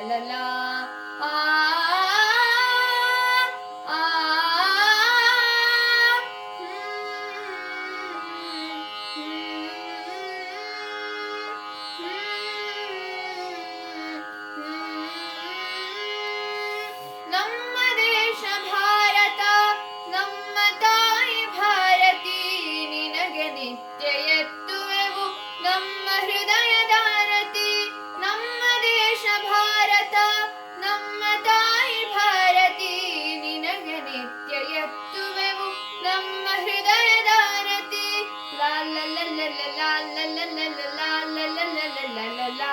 la ಆ ಆ ನಮ್ಮ ದೇಶ ಭಾರತ ನಮ್ಮ ತಾಯಿ ಭಾರತಿ ನಿನಗೆ ನಿತ್ಯ ಎತ್ತುವೆವು ನಮ್ಮ ಹೃದಯದ ಆರತಿ ನಮ್ಮ ದೇಶ ಭಾರತ ನಮ್ಮ ತಾಯಿ ಭಾರತಿ ನಿನಗೆ ನಿತ್ಯ ಎತ್ತುವೆವು ನಮ್ಮ ಹೃದಯದ ಆರತಿ ಲಾ ಲ ಲ ಲ ಲ ಲಾ ಲ ಲ ಲ ಲ ಲಾ ಲ ಲ ಲ ಲ ಲ ಲ ಲಾ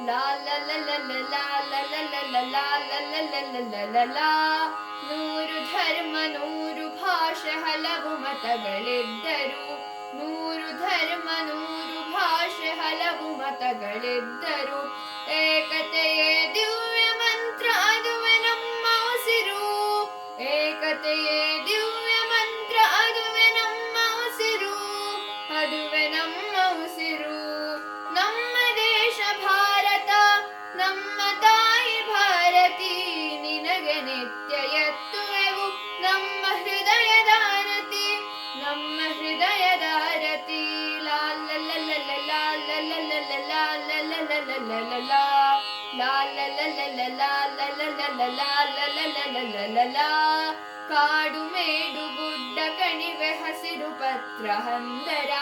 ಲಾ ಲ ಲ ಲ ಲ ಲಾ ಲ ಲ ಲ ಲ ಲಾ ಲ ಲ ಲ ಲ ಲ ಲಾ ನೂರು ಧರ್ಮ ನೂರು ಭಾಷೆ ಹಲವು ಮತಗಳಿದ್ದರು ನೂರು ಧರ್ಮ ನೂರು ಭಾಷೆ ಹಲವು ಮತಗಳಿದ್ದರು ಏಕತೆಯೇ ದಿವ್ಯ ಮಂತ್ರ ಅದುವೆ ನಮ್ಮ ಉಸಿರು ಏಕತೆಯೇ ದಿವ್ಯ ಮಂತ್ರ ಅದುವೆ ನಮ್ಮ ಉಸಿರು ಅದುವೆ ನಮ್ಮ ಉಸಿರು ನಮ್ಮ ದೇಶ ಭಾರತ ನಮ್ಮ ತಾಯಿ ಭಾರತಿ ನಿನಗೆ ಕಾಡು ಮೇಡು ಗುಡ್ಡ ಕಣಿವೆ ಹಸಿರು ಪತ್ರ ಹಂದರ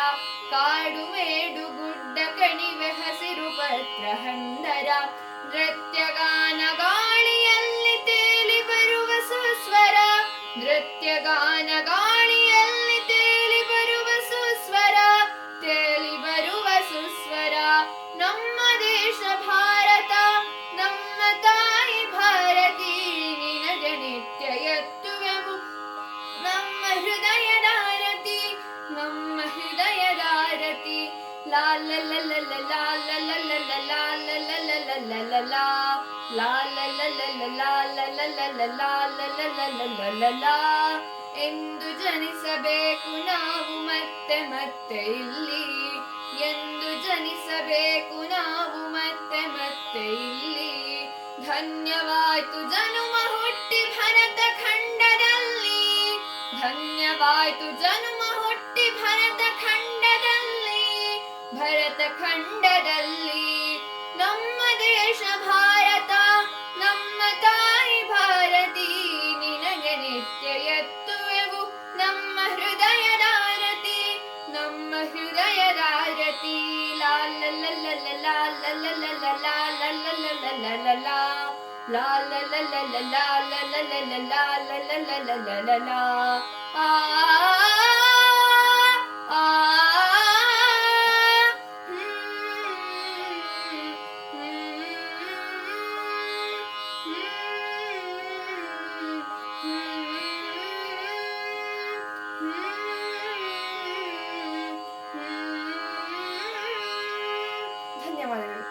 ಕಾಡು ಮೇಡು ಗುಡ್ಡ ಕಣಿವೆ ಹಸಿರು ಪತ್ರ ಹಂದರ ನೃತ್ಯಗಾನ ಗಾಳಿಯಲ್ಲಿ ತೇಲಿ ಬರುವ ಸುಸ್ವರ ನೃತ್ಯಗಾನ ಗಾಳಿಯಲ್ಲಿ ತೇಲಿ ಬರುವ ಸುಸ್ವರ ತೇಲಿ ಬರುವ ಸುಸ್ವರ ನಮ್ಮ ದೇಶ ಭಾರತ ನಮ್ಮ ತಾಯಿ ಭಾರತಿ ನಿನಗೆ ನಿತ್ಯ ಎತ್ತುವೆವು ನಮ್ಮ ಹೃದಯದಾರತಿ ನಮ್ಮ ಹೃದಯದಾರತಿ ಲಾ ಲ ಲ ಲ ಲ ಲಾ ಲ ಲ ಲ ಲ ಲಾ ಲ ಲ ಲ ಲ ಲ ಲ ಲಾ ಲಾ ಲ ಲ ಲ ಲ ಲಾ ಲ ಲ ಲ ಲ ಲಾ ಲ ಲ ಲ ಲ ಲಾ ಎಂದು ಜನಿಸಬೇಕು ನಾವು ಮತ್ತೆ ಮತ್ತೆ ಇಲ್ಲಿ ಎಂದು ಜನಿಸಬೇಕು ನಾವು ಮತ್ತೆ ಮತ್ತೆ ಇಲ್ಲಿ ಧನ್ಯವಾಯ್ತು ಜನುಮ ಹುಟ್ಟಿ ಭರತ ಖಂಡದಲ್ಲಿ ಧನ್ಯವಾಯ್ತು ಜನುಮ ಹುಟ್ಟಿ ಭರತ ಖಂಡದಲ್ಲಿ ಭರತ ಖಂಡದಲ್ಲಿ ನಮ್ಮ ದೇಶ ಭಾರತ ನಮ್ಮ ತಾಯಿ ಭಾರತಿ ನಿನಗೆ ನಿತ್ಯ ಎತ್ತುವೆವು ನಮ್ಮ ಹೃದಯದಾರತಿ ನಮ್ಮ ಹೃದಯದಾರತಿ ಲಾ ಲ ಲ ಲ ಲ ಲಾ ಲ ಲ ಲ ಲ ಲಾ ಲ ಲ ಲ ಲ ಲ ಲ ಲಾ ಲಾ ಲ ಲ ಲ ಲ ಲಾ ಲ ಲ ಲ ಲ ಲಾ ಲ ಲ ಲ ಲ ಲ ಲಾ ಆ ಆ ಧನ್ಯವಾದಗಳು.